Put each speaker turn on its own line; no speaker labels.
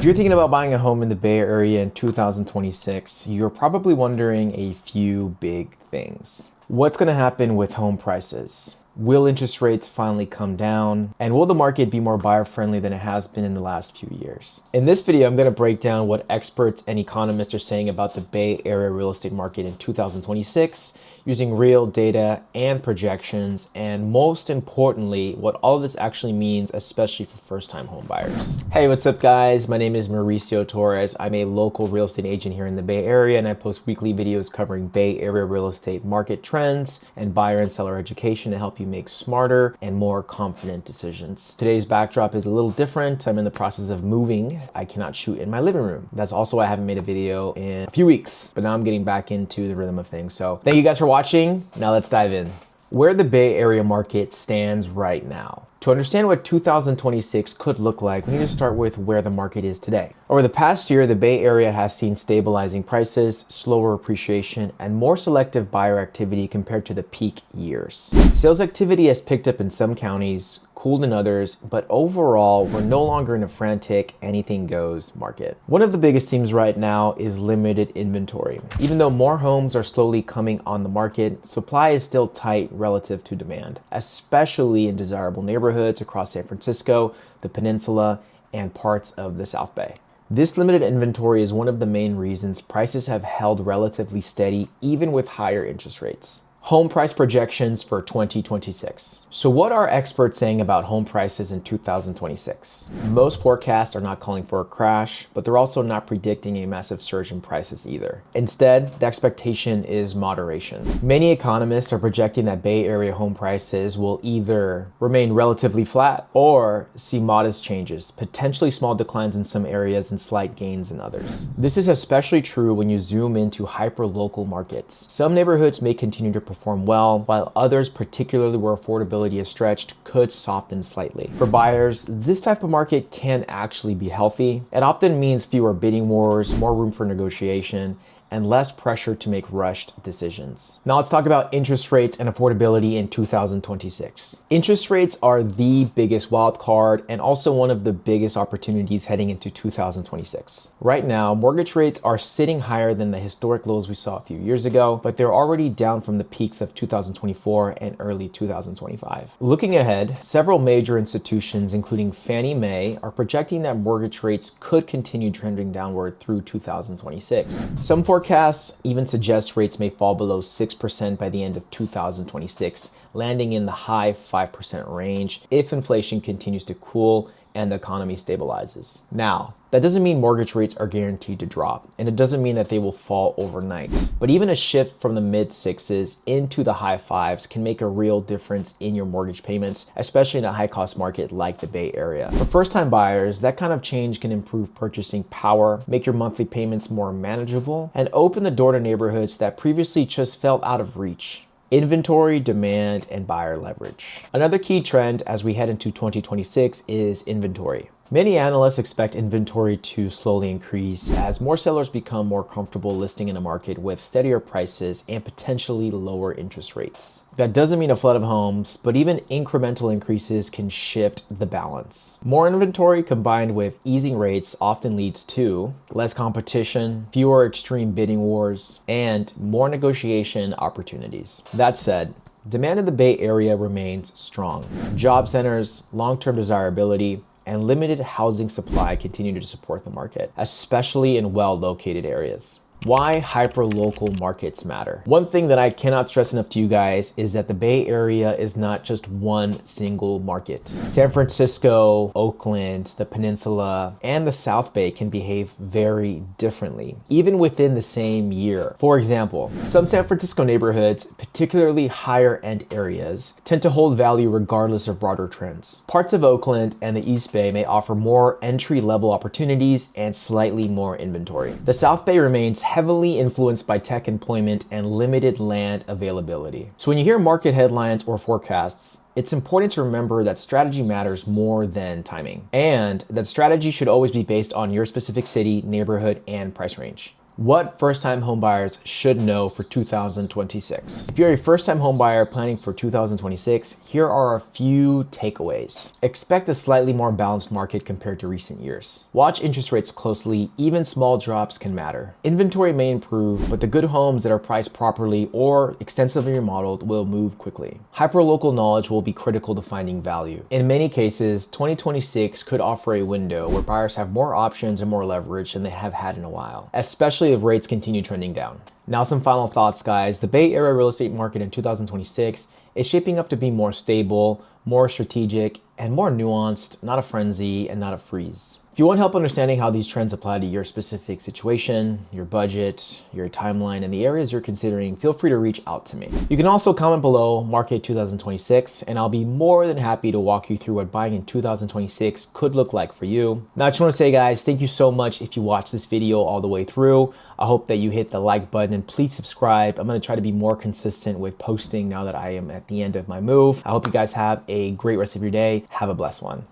If you're thinking about buying a home in the Bay Area in 2026, you're probably wondering a few big things. What's going to happen with home prices? Will interest rates finally come down? And will the market be more buyer friendly than it has been in the last few years? In this video, I'm going to break down what experts and economists are saying about the Bay Area real estate market in 2026 using real data and projections, and most importantly, what all of this actually means, especially for first-time home buyers. Hey, what's up guys? My name is Mauricio Torres. I'm a local real estate agent here in the Bay Area, and I post weekly videos covering Bay Area real estate market trends and buyer and seller education to help you make smarter and more confident decisions. Today's backdrop is a little different. I'm in the process of moving. I cannot shoot in my living room. That's also why I haven't made a video in a few weeks, but now I'm getting back into the rhythm of things. So thank you guys for watching. Now let's dive in. Where the Bay Area market stands right now. To understand what 2026 could look like, we need to start with where the market is today. Over the past year, the Bay Area has seen stabilizing prices, slower appreciation, and more selective buyer activity compared to the peak years. Sales activity has picked up in some counties, cooled in others, but overall, we're no longer in a frantic anything goes market. One of the biggest themes right now is limited inventory. Even though more homes are slowly coming on the market, supply is still tight relative to demand, especially in desirable neighborhoods across San Francisco, the Peninsula, and parts of the South Bay. This limited inventory is one of the main reasons prices have held relatively steady even with higher interest rates. Home price projections for 2026. So what are experts saying about home prices in 2026? Most forecasts are not calling for a crash, but they're also not predicting a massive surge in prices either. Instead, the expectation is moderation. Many economists are projecting that Bay Area home prices will either remain relatively flat or see modest changes, potentially small declines in some areas and slight gains in others. This is especially true when you zoom into hyper-local markets. Some neighborhoods may continue to perform well, while others, particularly where affordability is stretched, could soften slightly. For buyers, this type of market can actually be healthy. It often means fewer bidding wars, more room for negotiation, and less pressure to make rushed decisions. Now let's talk about interest rates and affordability in 2026. Interest rates are the biggest wild card and also one of the biggest opportunities heading into 2026. Right now, mortgage rates are sitting higher than the historic lows we saw a few years ago, but they're already down from the peaks of 2024 and early 2025. Looking ahead, several major institutions, including Fannie Mae, are projecting that mortgage rates could continue trending downward through 2026. Some forecasts even suggest rates may fall below 6% by the end of 2026, landing in the high 5% range if inflation continues to cool and the economy stabilizes. Now, that doesn't mean mortgage rates are guaranteed to drop, and it doesn't mean that they will fall overnight. But even a shift from the mid sixes into the high fives can make a real difference in your mortgage payments, especially in a high cost market like the Bay Area. For first-time buyers, that kind of change can improve purchasing power, make your monthly payments more manageable, and open the door to neighborhoods that previously just felt out of reach. Inventory, demand, and buyer leverage. Another key trend as we head into 2026 is inventory. Many analysts expect inventory to slowly increase as more sellers become more comfortable listing in a market with steadier prices and potentially lower interest rates. That doesn't mean a flood of homes, but even incremental increases can shift the balance. More inventory combined with easing rates often leads to less competition, fewer extreme bidding wars, and more negotiation opportunities. That said, demand in the Bay Area remains strong. Job centers, long-term desirability, and limited housing supply continue to support the market, especially in well-located areas. Why hyper-local markets matter. One thing that I cannot stress enough to you guys is that the Bay Area is not just one single market. San Francisco, Oakland, the Peninsula, and the South Bay can behave very differently, even within the same year. For example, some San Francisco neighborhoods, particularly higher-end areas, tend to hold value regardless of broader trends. Parts of Oakland and the East Bay may offer more entry-level opportunities and slightly more inventory. The South Bay remains heavily influenced by tech employment and limited land availability. So when you hear market headlines or forecasts, it's important to remember that strategy matters more than timing, and that strategy should always be based on your specific city, neighborhood, and price range. What first-time homebuyers should know for 2026. If you're a first-time homebuyer planning for 2026, here are a few takeaways. Expect a slightly more balanced market compared to recent years. Watch interest rates closely, even small drops can matter. Inventory may improve, but the good homes that are priced properly or extensively remodeled will move quickly. Hyperlocal knowledge will be critical to finding value. In many cases, 2026 could offer a window where buyers have more options and more leverage than they have had in a while, especially if rates continue trending down. Now some final thoughts, guys. The Bay Area real estate market in 2026 is shaping up to be more stable, more strategic, and more nuanced, not a frenzy and not a freeze. If you want help understanding how these trends apply to your specific situation, your budget, your timeline, and the areas you're considering, feel free to reach out to me. You can also comment below Market 2026, and I'll be more than happy to walk you through what buying in 2026 could look like for you. Now, I just want to say, guys, thank you so much if you watched this video all the way through. I hope that you hit the like button and please subscribe. I'm going to try to be more consistent with posting now that I am at the end of my move. I hope you guys have a great rest of your day. Have a blessed one.